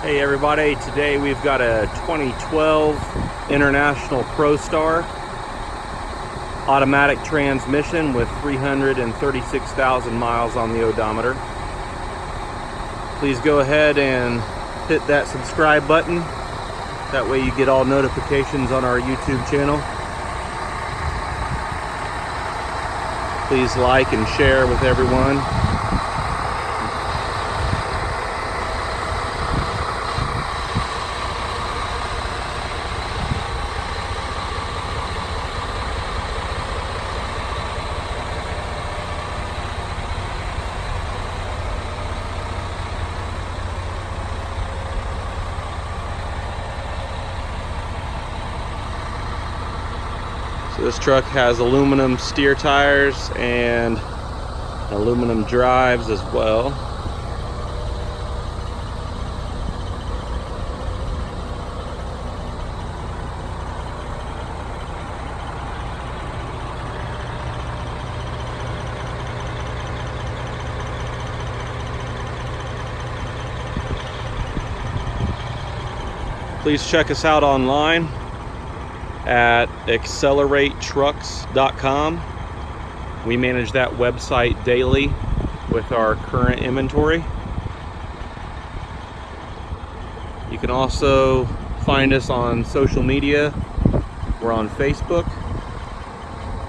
Hey everybody, today we've got a 2012 International Prostar automatic transmission with 336,000 miles on the odometer. Please go ahead and hit that subscribe button. That way you get all notifications on our YouTube channel. Please like and share with everyone. So this truck has aluminum steer tires and aluminum drives as well. Please check us out online at exceleratetrucks.com. We manage that website daily with our current inventory. You can also find us on social media. We're on Facebook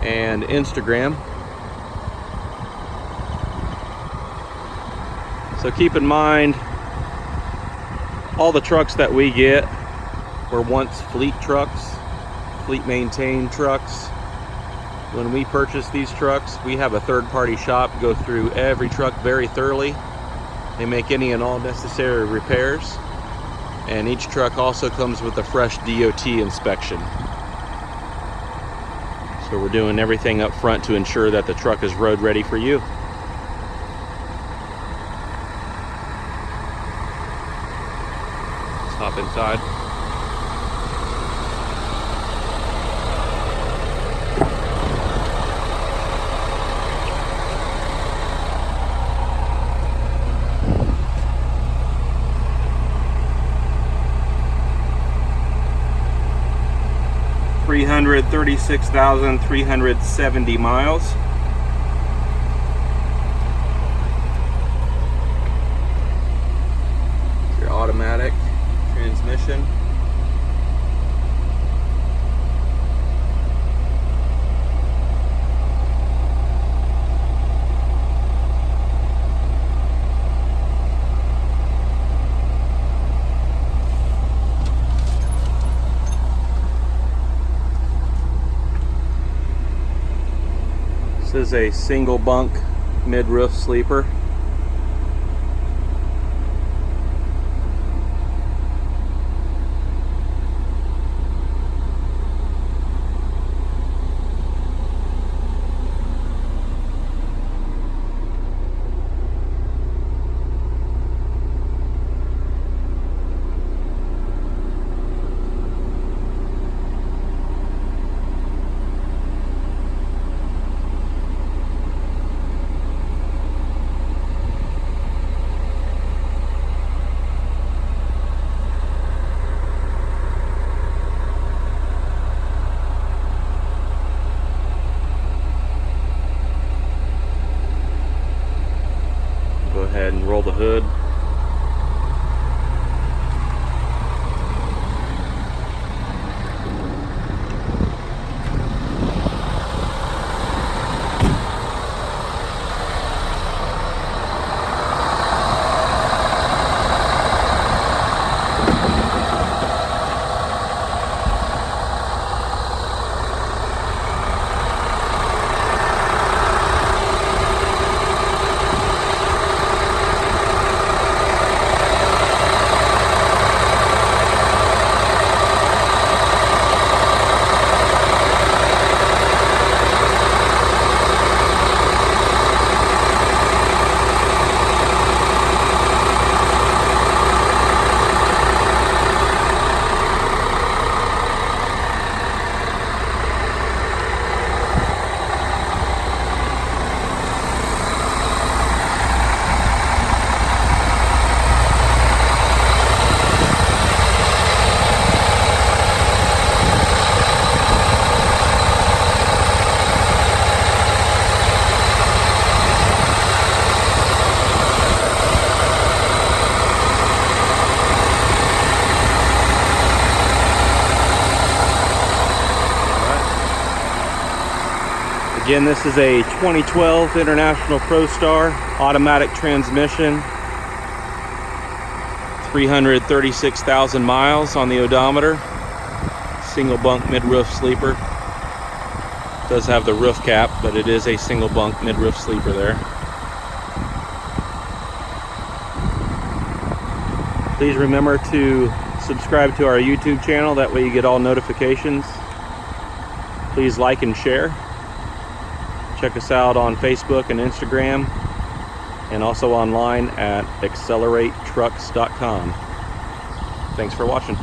and Instagram. So keep in mind, all the trucks that we get were once fleet trucks, fleet maintained trucks. When we purchase these trucks, we have a third-party shop go through every truck very thoroughly. They make any and all necessary repairs, and each truck also comes with a fresh DOT inspection. So we're doing everything up front to ensure that the truck is road ready for you. Let's hop inside. $336,370 miles. Your automatic transmission. This is a single bunk mid-roof sleeper. Go ahead and roll the hood. Again, this is a 2012 International Prostar automatic transmission. 336,000 miles on the odometer. Single bunk mid-roof sleeper. Does have the roof cap, but it is a single bunk mid-roof sleeper there. Please remember to subscribe to our YouTube channel, that way you get all notifications. Please like and share. Check us out on Facebook and Instagram, and also online at acceleratretrucks.com. Thanks for watching.